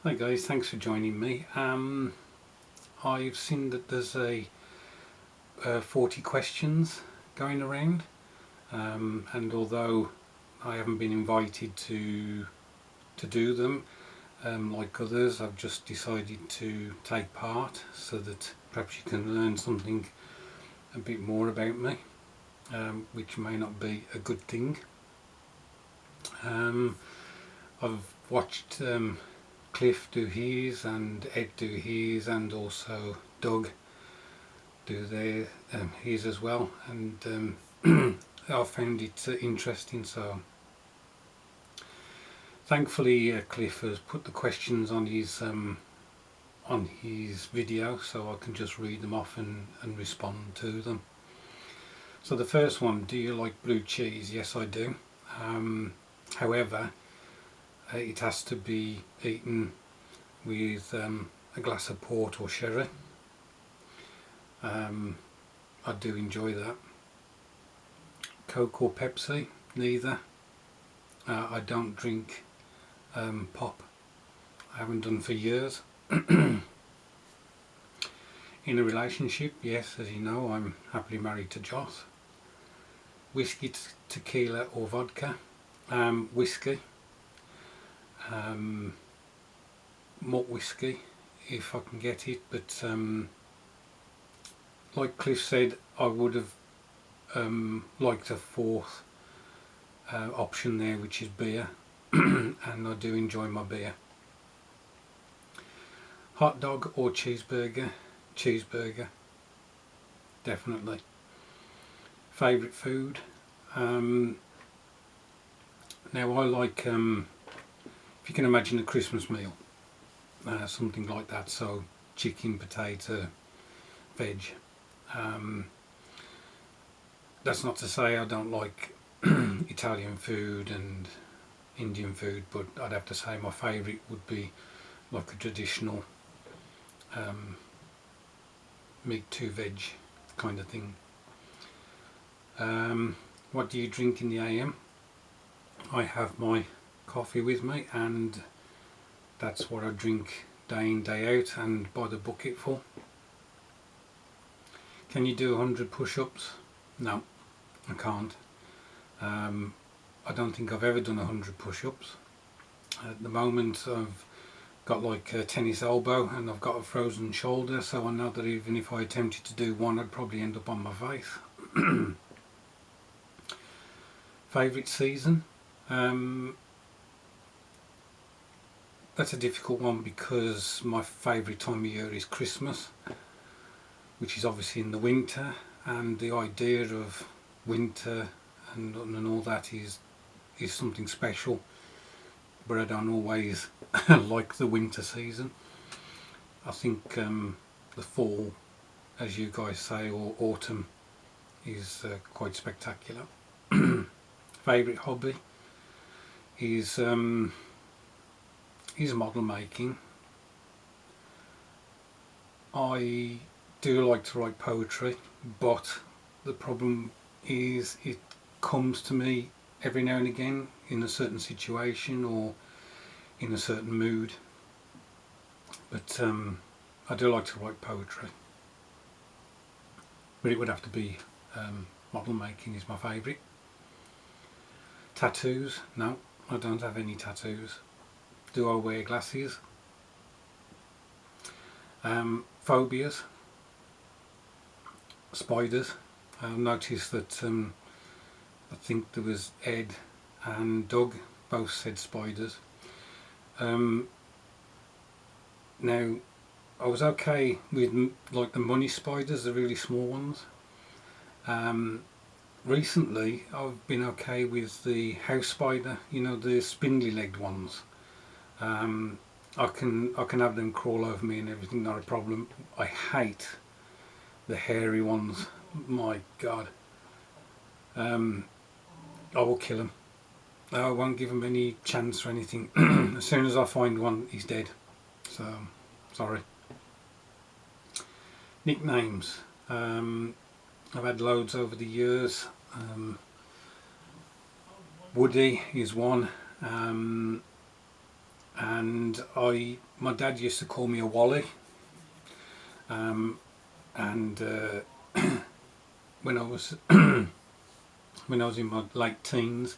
Hi guys, thanks for joining me. I've seen that there's a 40 questions going around, and although I haven't been invited to do them like others, I've just decided to take part so that perhaps you can learn something a bit more about me, which may not be a good thing. Um, I've watched Cliff do his and Ed do his, and also Doug do their his as well, and I found it interesting. So thankfully, Cliff has put the questions on his video, so I can just read them off and respond to them. So the first one: do you like blue cheese? Yes, I do. However, it has to be eaten with a glass of port or sherry. I do enjoy that. Coke or Pepsi? Neither. I don't drink pop. I haven't done for years. In a relationship, yes, as you know, I'm happily married to Joss. Whiskey, tequila or vodka? Whiskey. Malt whiskey, if I can get it, but like Cliff said, I would have liked a fourth option there, which is beer, and I do enjoy my beer. Hot dog or cheeseburger? Cheeseburger, definitely. Favourite food? Now I like, if you can imagine a Christmas meal, something like that, so chicken, potato, veg. That's not to say I don't like Italian food and Indian food, but I'd have to say my favourite would be like a traditional meat to veg kind of thing. What do you drink in the AM? I have my coffee with me, and that's what I drink day in, day out, and by the bucketful. Can you do 100 push-ups? No, I can't. I don't think I've ever done 100 push-ups. At the moment I've got like a tennis elbow and I've got a frozen shoulder, so I know that even if I attempted to do one, I'd probably end up on my face. Favourite season? That's a difficult one because my favourite time of year is Christmas, which is obviously in the winter, and the idea of winter and all that is something special, but I don't always like the winter season. I think the fall, as you guys say, or autumn is quite spectacular. Favourite hobby is model making. I do like to write poetry, but the problem is it comes to me every now and again in a certain situation or in a certain mood. But I do like to write poetry. But it would have to be model making is my favourite. Tattoos? No, I don't have any tattoos. Do I wear glasses? Phobias? Spiders. I've noticed that I think there was Ed and Doug both said spiders. Now I was okay with like the money spiders, the really small ones. Recently I've been okay with the house spider, you know, the spindly legged ones. I can have them crawl over me and everything, not a problem. I hate the hairy ones. My God. I will kill him. I won't give him any chance or anything. As soon as I find one, he's dead. So, sorry. Nicknames. I've had loads over the years. Woody is one. and my dad used to call me a Wally. And when I was when I was in my late teens,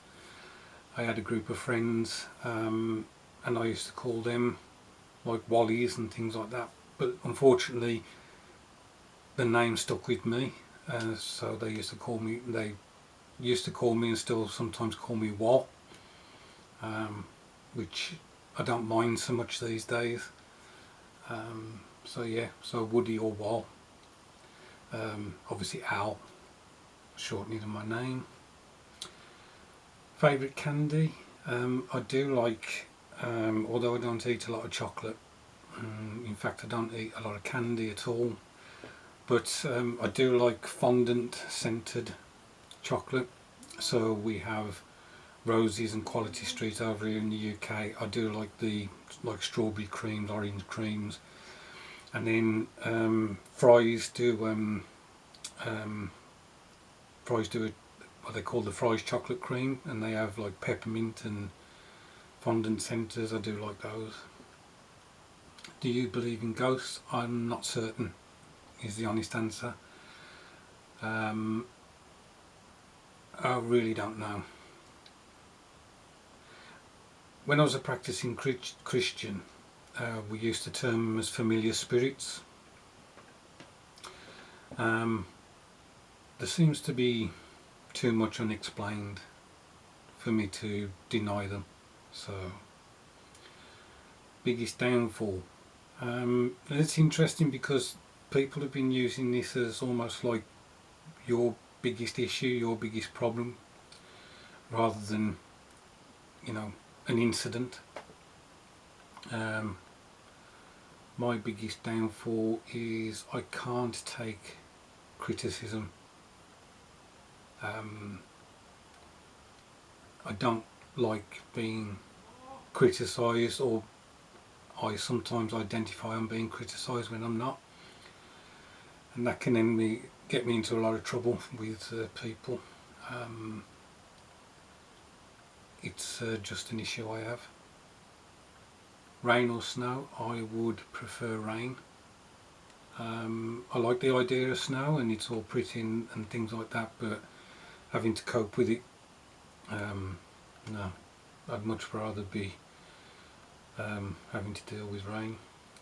I had a group of friends, and I used to call them like Wallies and things like that. But unfortunately, the name stuck with me, so they used to call me. They used to call me and still sometimes call me Wall, which I don't mind so much these days. So yeah, so Woody or Wall. Obviously Al, shortening of my name. Favourite candy? I do like, although I don't eat a lot of chocolate. In fact, I don't eat a lot of candy at all. But I do like fondant scented chocolate. So we have Rosie's and Quality Street over here in the UK. I do like the strawberry creams, orange creams, and then Fry's do what they call the Fry's chocolate cream, and they have like peppermint and fondant centres. I do like those. Do you believe in ghosts? I'm not certain, is the honest answer. I really don't know. When I was a practicing Christian, we used to term them as familiar spirits. There seems to be too much unexplained for me to deny them. So, biggest downfall. It's interesting because people have been using this as almost like your biggest issue, your biggest problem, rather than, an incident. My biggest downfall is I can't take criticism. I don't like being criticised, or I sometimes identify I'm being criticised when I'm not, and that can then get me into a lot of trouble with people. It's just an issue I have. Rain or snow? I would prefer rain. I like the idea of snow and it's all pretty and things like that, but having to cope with it, no. I'd much rather be having to deal with rain.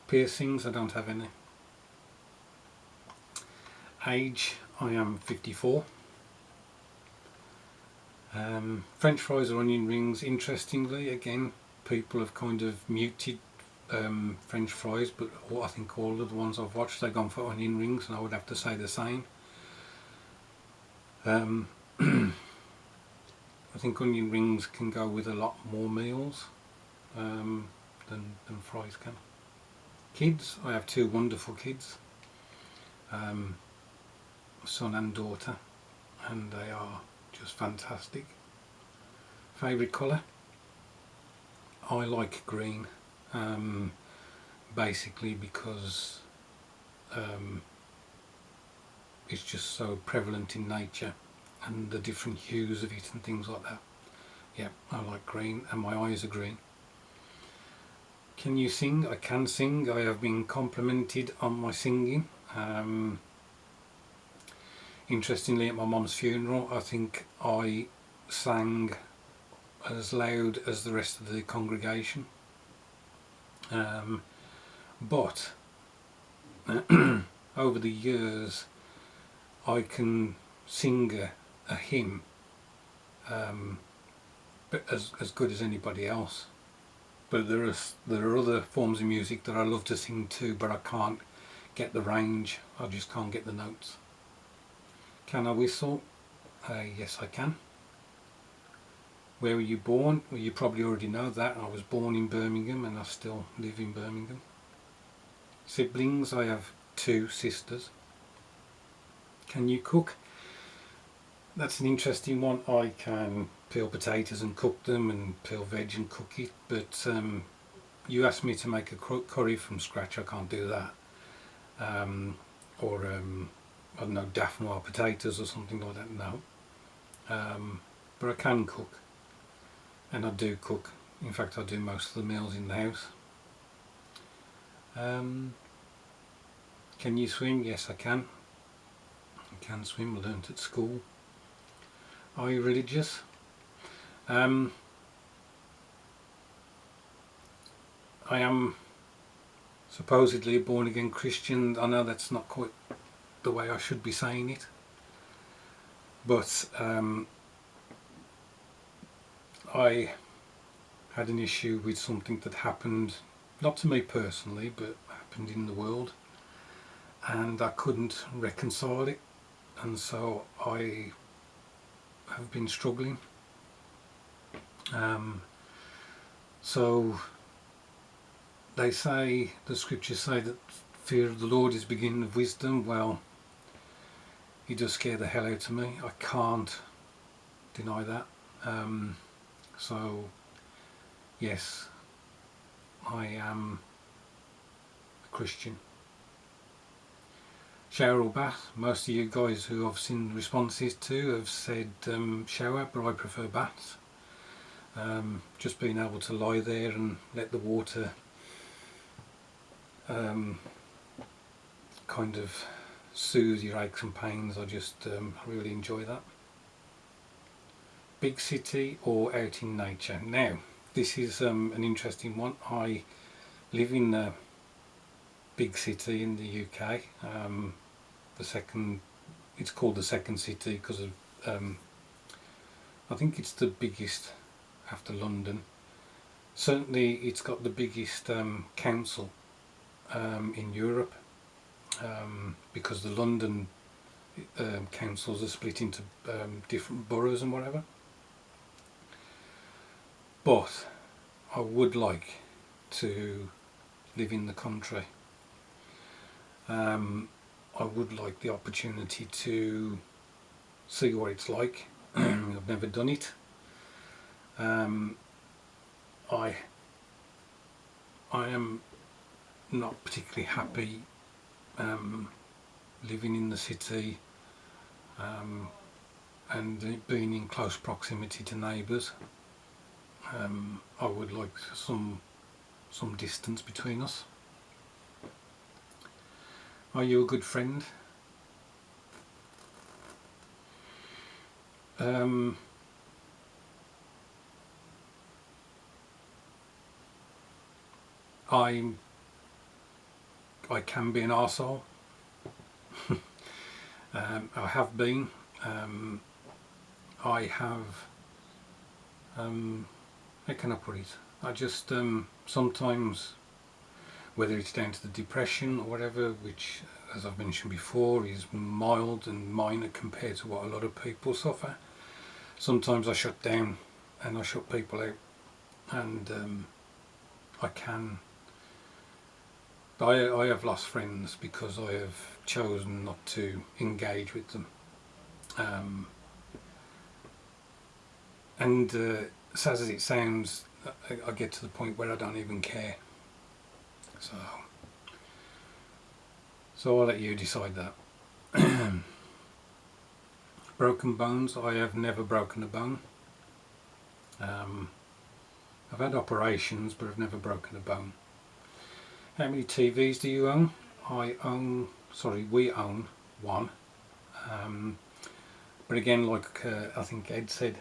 Piercings? I don't have any. Age? I am 54. French fries or onion rings? Interestingly, again, people have kind of muted French fries, but I think all of the ones I've watched, they've gone for onion rings, and I would have to say the same. I think onion rings can go with a lot more meals than fries can. Kids? I have two wonderful kids, son and daughter, and they are just fantastic. Favourite colour? I like green, basically because it's just so prevalent in nature and the different hues of it and things like that. Yeah, I like green, and my eyes are green. Can you sing? I can sing. I have been complimented on my singing. Interestingly, at my mum's funeral, I think I sang as loud as the rest of the congregation. But over the years, I can sing a hymn but as good as anybody else. But there are other forms of music that I love to sing too, but I can't get the range. I just can't get the notes. Can I whistle? Yes, I can. Where were you born? Well, you probably already know that. I was born in Birmingham and I still live in Birmingham. Siblings? I have 2 sisters. Can you cook? That's an interesting one. I can peel potatoes and cook them, and peel veg and cook it, but you asked me to make a curry from scratch, I can't do that. Or I don't know, daphne potatoes or something like that, no. But I can cook, and I do cook. In fact, I do most of the meals in the house. Can you swim? Yes, I can. I can swim. I learnt at school. Are you religious? I am supposedly a born again Christian. I know that's not quite the way I should be saying it, but I had an issue with something that happened, not to me personally, but happened in the world, and I couldn't reconcile it, and so I have been struggling. So they say, the scriptures say, that fear of the Lord is the beginning of wisdom. Well, it does scare the hell out of me. I can't deny that. So yes, I am a Christian. Shower or bath? Most of you guys who I've seen responses to have said shower, but I prefer baths. Just being able to lie there and let the water kind of soothe your aches and pains. I just really enjoy that. Big city or out in nature? Now, this is an interesting one. I live in a big city in the UK. It's called the second city because of I think it's the biggest after London. Certainly it's got the biggest council in Europe, because the London councils are split into different boroughs and whatever. But I would like to live in the country. I would like the opportunity to see what it's like. I've never done it. I am not particularly happy living in the city and being in close proximity to neighbours. I would like some distance between us. Are you a good friend? I can be an arsehole. I have been. I have. How can I put it? I just sometimes, whether it's down to the depression or whatever, which, as I've mentioned before, is mild and minor compared to what a lot of people suffer. Sometimes I shut down and I shut people out, and I can. I have lost friends because I have chosen not to engage with them. And sad as it sounds, I get to the point where I don't even care. So I'll let you decide that. Broken bones? I have never broken a bone. I've had operations, but I've never broken a bone. How many TVs do you own? We own one. But again, like I think Ed said,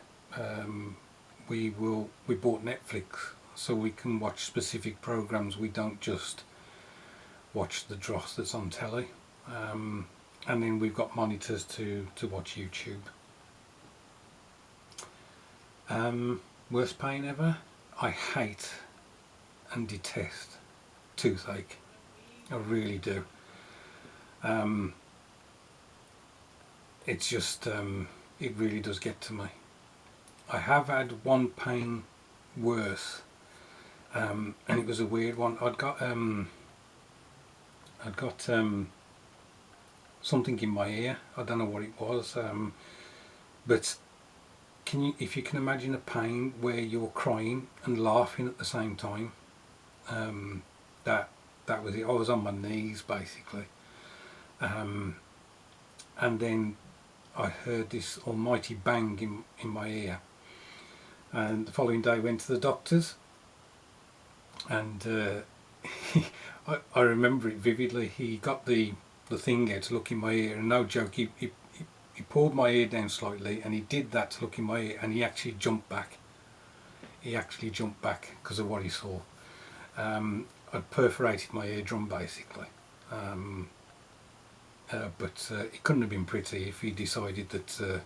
we bought Netflix so we can watch specific programs. We don't just watch the dross that's on telly. And then we've got monitors to watch YouTube. Worst pain ever? I hate and detest toothache. I really do. It's just, it really does get to me. I have had one pain worse, and it was a weird one. I'd got something in my ear. I don't know what it was, but if you can imagine a pain where you're crying and laughing at the same time, that was it. I was on my knees basically, and then I heard this almighty bang in my ear, and the following day went to the doctors, and I remember it vividly. He got the thing out to look in my ear, and no joke, he pulled my ear down slightly, and he did that to look in my ear, and he actually jumped back. He actually jumped back because of what he saw. I'd perforated my eardrum basically. But it couldn't have been pretty if he decided that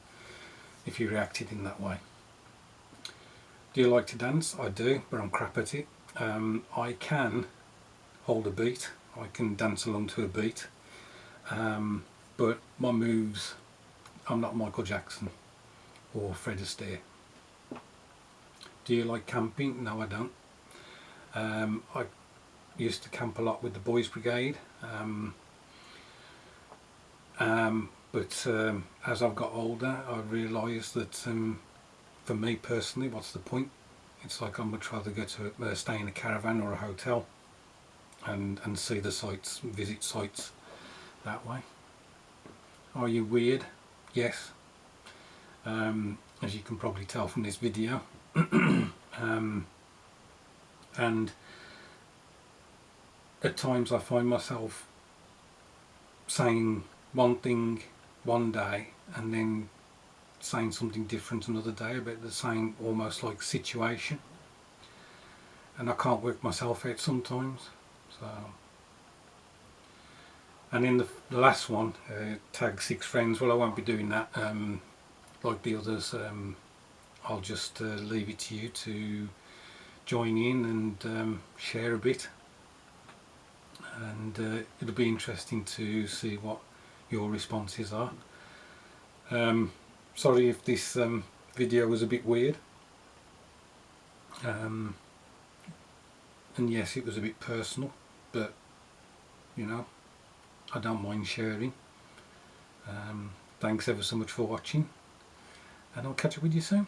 if he reacted in that way. Do you like to dance? I do, but I'm crap at it. I can hold a beat. I can dance along to a beat. But my moves, I'm not Michael Jackson or Fred Astaire. Do you like camping? No, I don't. I used to camp a lot with the Boys Brigade. But as I've got older, I realised that for me personally, what's the point? It's like I'd much rather go to stay in a caravan or a hotel and see the sights, visit sites that way. Are you weird? Yes. As you can probably tell from this video. And at times I find myself saying one thing one day and then saying something different another day about the same almost like situation, and I can't work myself out sometimes. So, and in the last one, tag 6 friends, well, I won't be doing that like the others. I'll just leave it to you to join in and share a bit, and it'll be interesting to see what your responses are. Sorry if this video was a bit weird, and yes, it was a bit personal, but you know, I don't mind sharing. Thanks ever so much for watching, and I'll catch up with you soon.